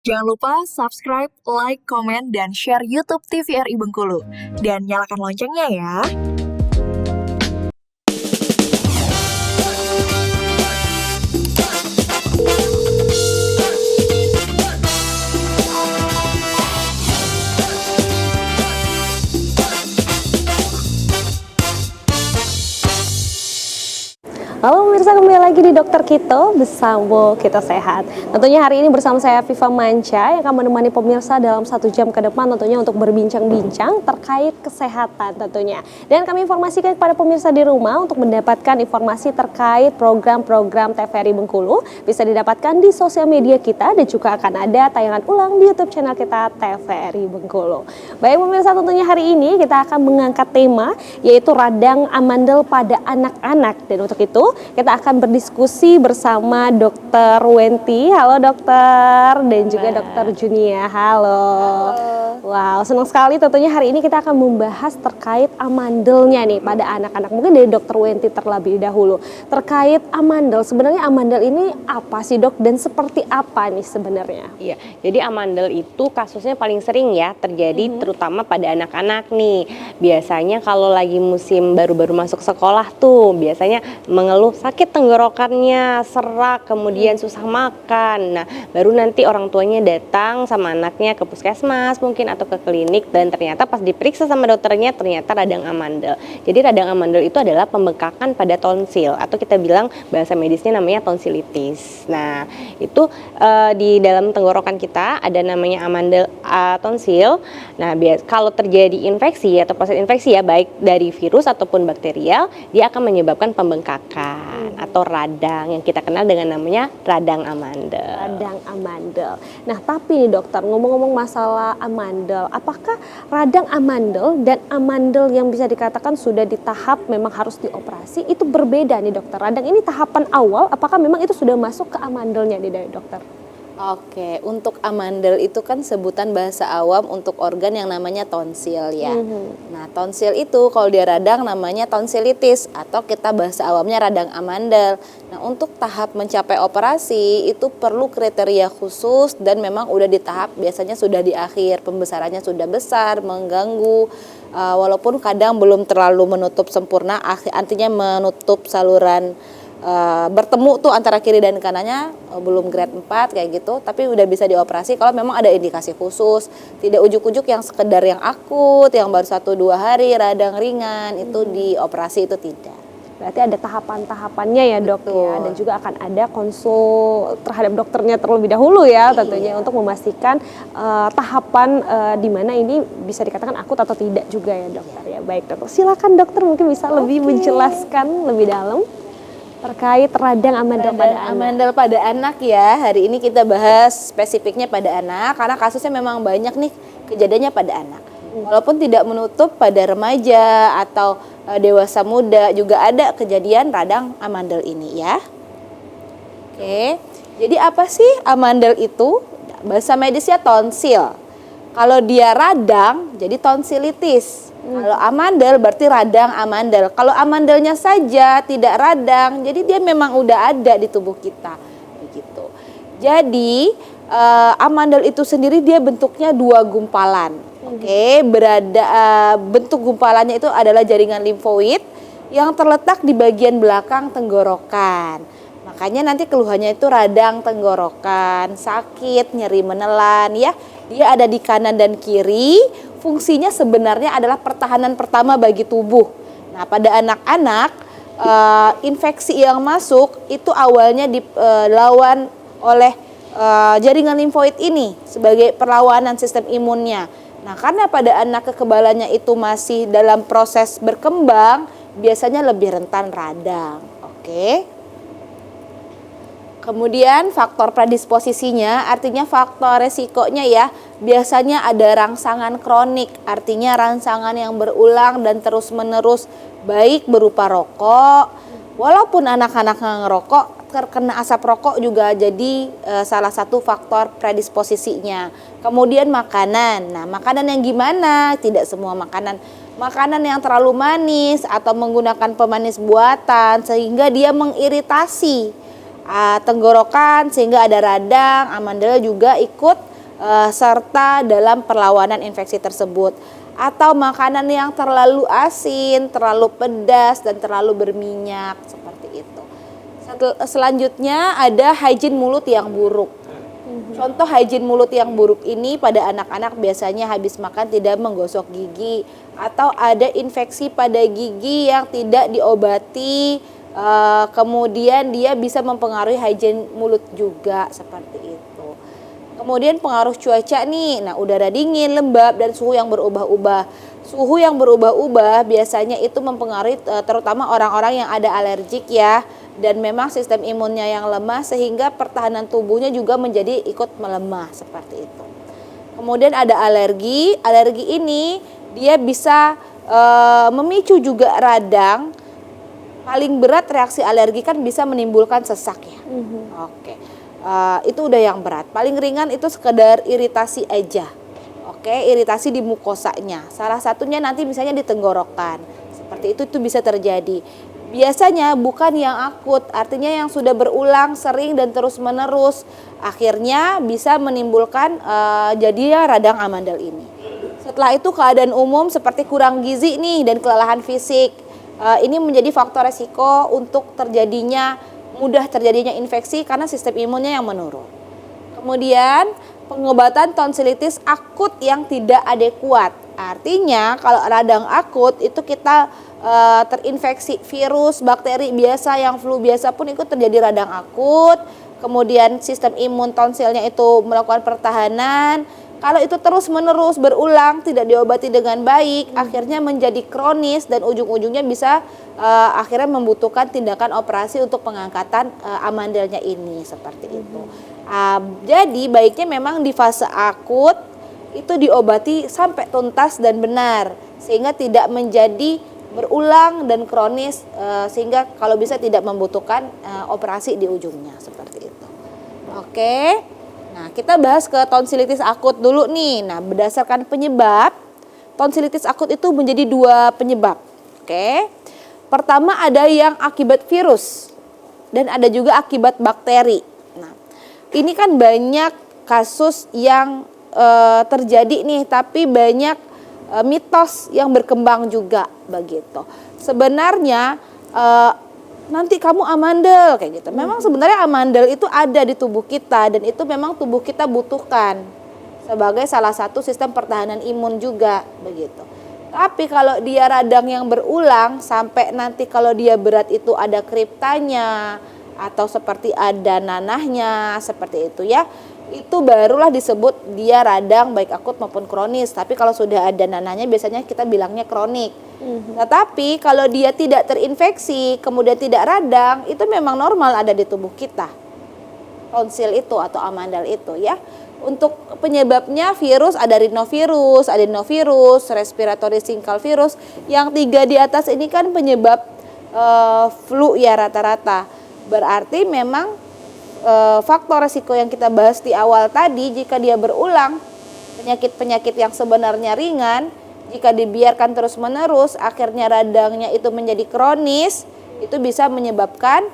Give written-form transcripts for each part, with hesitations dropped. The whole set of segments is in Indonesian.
Jangan lupa subscribe, like, komen, dan share YouTube TVRI Bengkulu. Dan nyalakan loncengnya ya. Halo pemirsa, kembali lagi di Dokter Kito bersama Kita Sehat. Tentunya hari ini bersama saya Viva Manca yang akan menemani pemirsa dalam 1 jam ke depan tentunya untuk berbincang-bincang terkait kesehatan tentunya. Dan kami informasikan kepada pemirsa di rumah untuk mendapatkan informasi terkait program-program TVRI Bengkulu bisa didapatkan di sosial media kita dan juga akan ada tayangan ulang di YouTube channel kita TVRI Bengkulu. Baik pemirsa, tentunya hari ini kita akan mengangkat tema yaitu radang amandel pada anak-anak, dan untuk itu kita akan berdiskusi bersama Dokter Wenti. Halo dokter, dan juga Dokter Junia. Halo. Wow, senang sekali tentunya hari ini kita akan membahas terkait amandelnya nih pada anak-anak. Mungkin dari Dokter Wenti terlebih dahulu. Terkait amandel, sebenarnya amandel ini apa sih dok, dan seperti apa nih sebenarnya? Iya, jadi amandel itu kasusnya paling sering ya terjadi terutama pada anak-anak nih. Biasanya kalau lagi musim baru-baru masuk sekolah tuh biasanya mengeluh sakit tenggorokannya, serak, kemudian susah makan. Nah, baru nanti orang tuanya datang sama anaknya ke puskesmas mungkin atau ke klinik, dan ternyata pas diperiksa sama dokternya ternyata radang amandel. Jadi radang amandel itu adalah pembengkakan pada tonsil atau kita bilang bahasa medisnya namanya tonsilitis. Nah, itu di dalam tenggorokan kita ada namanya amandel tonsil. Nah, kalau terjadi infeksi atau proses infeksi ya baik dari virus ataupun bakterial, dia akan menyebabkan pembengkakan atau radang yang kita kenal dengan namanya radang amandel. Radang amandel. Nah, tapi nih dokter, ngomong-ngomong masalah amandel, apakah radang amandel dan amandel yang bisa dikatakan sudah di tahap memang harus dioperasi itu berbeda nih dokter? Radang ini tahapan awal, apakah memang itu sudah masuk ke amandelnya nih dokter? Oke, untuk amandel itu kan sebutan bahasa awam untuk organ yang namanya tonsil ya. Nah, tonsil itu kalau dia radang namanya tonsilitis atau kita bahasa awamnya radang amandel. Nah, untuk tahap mencapai operasi itu perlu kriteria khusus dan memang udah di tahap biasanya sudah di akhir, pembesarannya sudah besar, mengganggu. Walaupun kadang belum terlalu menutup sempurna, artinya menutup saluran bertemu tuh antara kiri dan kanannya belum grade 4 kayak gitu, tapi udah bisa dioperasi kalau memang ada indikasi khusus, tidak ujuk-ujuk yang sekedar yang akut, yang baru 1-2 hari radang ringan itu dioperasi, itu tidak. Berarti ada tahapan-tahapannya ya dok. Betul. Ya, dan juga akan ada konsul terhadap dokternya terlebih dahulu ya tentunya untuk memastikan tahapan di mana ini bisa dikatakan akut atau tidak juga ya dokter ya. Baik dokter, silakan dokter mungkin bisa lebih menjelaskan lebih dalam terkait radang amandel pada anak. Amandel pada anak ya, hari ini kita bahas spesifiknya pada anak karena kasusnya memang banyak nih kejadiannya pada anak. Walaupun tidak menutup pada remaja atau dewasa muda juga ada kejadian radang amandel ini ya. Oke, jadi apa sih amandel itu? Bahasa medisnya tonsil. Kalau dia radang jadi tonsilitis. Kalau amandel berarti radang amandel. Kalau amandelnya saja tidak radang, jadi dia memang udah ada di tubuh kita, begitu. Jadi amandel itu sendiri dia bentuknya 2 gumpalan. Oke, bentuk gumpalannya itu adalah jaringan limfoid yang terletak di bagian belakang tenggorokan. Makanya nanti keluhannya itu radang tenggorokan, sakit, nyeri menelan ya. Dia ada di kanan dan kiri. Fungsinya sebenarnya adalah pertahanan pertama bagi tubuh. Nah, pada anak-anak infeksi yang masuk itu awalnya dilawan oleh jaringan limfoid ini sebagai perlawanan sistem imunnya. Nah, karena pada anak kekebalannya itu masih dalam proses berkembang, biasanya lebih rentan radang. Oke. Kemudian faktor predisposisinya, artinya faktor resikonya ya, biasanya ada rangsangan kronik, artinya rangsangan yang berulang dan terus-menerus, baik berupa rokok, walaupun anak-anak nggak ngerokok, terkena asap rokok juga jadi salah satu faktor predisposisinya. Kemudian makanan, nah makanan yang gimana? Tidak semua makanan. Makanan yang terlalu manis atau menggunakan pemanis buatan sehingga dia mengiritasi tenggorokan sehingga ada radang, amandel juga ikut serta dalam perlawanan infeksi tersebut. Atau makanan yang terlalu asin, terlalu pedas, dan terlalu berminyak, seperti itu. Selanjutnya ada hygiene mulut yang buruk. Contoh hygiene mulut yang buruk ini pada anak-anak biasanya habis makan tidak menggosok gigi, atau ada infeksi pada gigi yang tidak diobati, kemudian dia bisa mempengaruhi hygiene mulut juga, seperti itu. Kemudian pengaruh cuaca nih, nah udara dingin, lembab, dan suhu yang berubah-ubah. Suhu yang berubah-ubah biasanya itu mempengaruhi terutama orang-orang yang ada alergik ya, dan memang sistem imunnya yang lemah sehingga pertahanan tubuhnya juga menjadi ikut melemah, seperti itu. Kemudian ada alergi. Alergi ini dia bisa memicu juga radang. Paling berat reaksi alergi kan bisa menimbulkan sesak ya. Oke. Itu udah yang berat. Paling ringan itu sekedar iritasi aja. Oke, iritasi di mukosanya. Salah satunya nanti misalnya di tenggorokan. Seperti itu bisa terjadi. Biasanya bukan yang akut, artinya yang sudah berulang, sering dan terus-menerus. Akhirnya bisa menimbulkan jadinya radang amandel ini. Setelah itu keadaan umum seperti kurang gizi nih dan kelelahan fisik. Ini menjadi faktor resiko untuk mudah terjadinya infeksi karena sistem imunnya yang menurun. Kemudian pengobatan tonsilitis akut yang tidak adekuat. Artinya kalau radang akut itu kita terinfeksi virus, bakteri biasa yang flu biasa pun ikut terjadi radang akut. Kemudian sistem imun tonsilnya itu melakukan pertahanan. Kalau itu terus-menerus berulang, tidak diobati dengan baik, akhirnya menjadi kronis dan ujung-ujungnya bisa akhirnya membutuhkan tindakan operasi untuk pengangkatan amandelnya ini, seperti itu. Jadi baiknya memang di fase akut itu diobati sampai tuntas dan benar, sehingga tidak menjadi berulang dan kronis, sehingga kalau bisa tidak membutuhkan operasi di ujungnya, seperti itu. Oke. Nah, kita bahas ke tonsilitis akut dulu nih. Nah, berdasarkan penyebab, tonsilitis akut itu menjadi 2 penyebab. Oke. Pertama ada yang akibat virus dan ada juga akibat bakteri. Nah, ini kan banyak kasus yang terjadi nih, tapi banyak mitos yang berkembang juga begitu. Sebenarnya nanti kamu amandel kayak gitu. Memang sebenarnya amandel itu ada di tubuh kita dan itu memang tubuh kita butuhkan sebagai salah satu sistem pertahanan imun juga begitu. Tapi kalau dia radang yang berulang sampai nanti kalau dia berat itu ada kriptanya atau seperti ada nanahnya seperti itu ya. Itu barulah disebut dia radang baik akut maupun kronis. Tapi kalau sudah ada nanahnya biasanya kita bilangnya kronik. Tetapi kalau dia tidak terinfeksi kemudian tidak radang, itu memang normal ada di tubuh kita. Tonsil itu atau amandel itu ya. Untuk penyebabnya virus ada rhinovirus, adenovirus, respiratory syncytial virus. Yang 3 di atas ini kan penyebab flu ya rata-rata. Berarti memang faktor resiko yang kita bahas di awal tadi, jika dia berulang penyakit-penyakit yang sebenarnya ringan, jika dibiarkan terus-menerus akhirnya radangnya itu menjadi kronis, itu bisa menyebabkan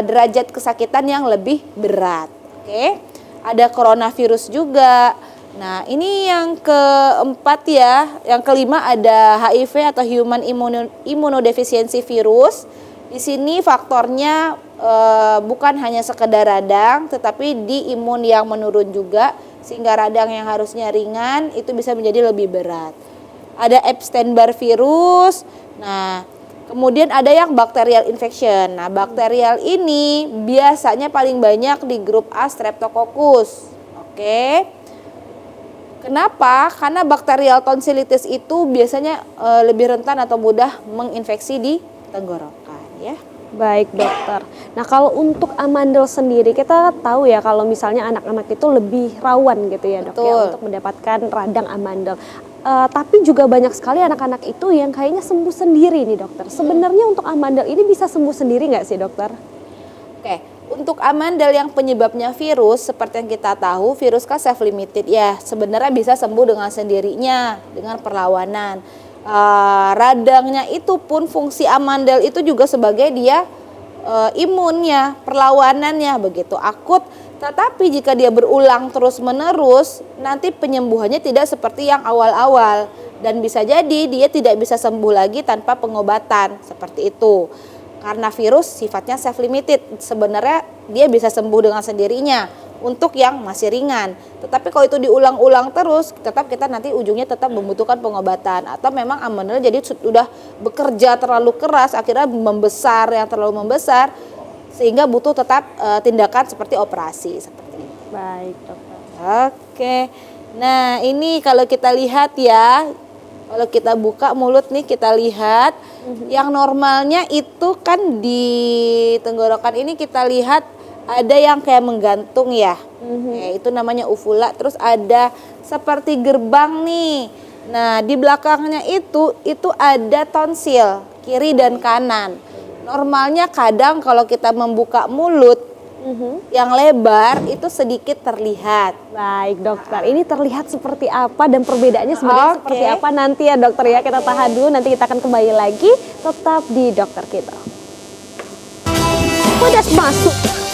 derajat kesakitan yang lebih berat. Oke. Ada coronavirus juga. Nah, ini yang keempat ya. Yang kelima ada HIV atau human immunodeficiency virus. Di sini faktornya bukan hanya sekedar radang, tetapi di imun yang menurun juga, sehingga radang yang harusnya ringan itu bisa menjadi lebih berat. Ada Epstein-Barr virus. Nah, kemudian ada yang bacterial infection. Nah, bakterial ini biasanya paling banyak di grup A Streptococcus. Oke. Kenapa? Karena bakterial tonsilitis itu biasanya lebih rentan atau mudah menginfeksi di tenggorokan ya. Baik dokter. Nah kalau untuk amandel sendiri kita tahu ya kalau misalnya anak-anak itu lebih rawan gitu ya dok ya untuk mendapatkan radang amandel. Tapi juga banyak sekali anak-anak itu yang kayaknya sembuh sendiri nih dokter. Sebenarnya untuk amandel ini bisa sembuh sendiri nggak sih dokter? Oke, untuk amandel yang penyebabnya virus seperti yang kita tahu virus kan self limited ya. Sebenarnya bisa sembuh dengan sendirinya dengan perlawanan. Radangnya itu pun fungsi amandel itu juga sebagai dia imunnya, perlawanannya begitu. Akut Tetapi jika dia berulang terus-menerus, nanti penyembuhannya tidak seperti yang awal-awal. Dan bisa jadi dia tidak bisa sembuh lagi tanpa pengobatan, seperti itu. Karena virus sifatnya self-limited, sebenarnya dia bisa sembuh dengan sendirinya untuk yang masih ringan. Tetapi kalau itu diulang-ulang terus, tetap kita nanti ujungnya tetap membutuhkan pengobatan. Atau memang amanel jadi sudah bekerja terlalu keras, akhirnya membesar, yang terlalu membesar, sehingga butuh tetap tindakan seperti operasi. Seperti itu. Baik dokter. Oke, nah ini kalau kita lihat ya, kalau kita buka mulut nih kita lihat, yang normalnya itu kan di tenggorokan ini kita lihat ada yang kayak menggantung ya, itu namanya uvula. Terus ada seperti gerbang nih. Nah di belakangnya itu ada tonsil kiri dan kanan. Normalnya kadang kalau kita membuka mulut yang lebar itu sedikit terlihat. Baik dokter, ini terlihat seperti apa dan perbedaannya sebenarnya seperti apa nanti ya dokter ya. Kita tahan dulu, nanti kita akan kembali lagi tetap di Dokter Kito. Udah masuk.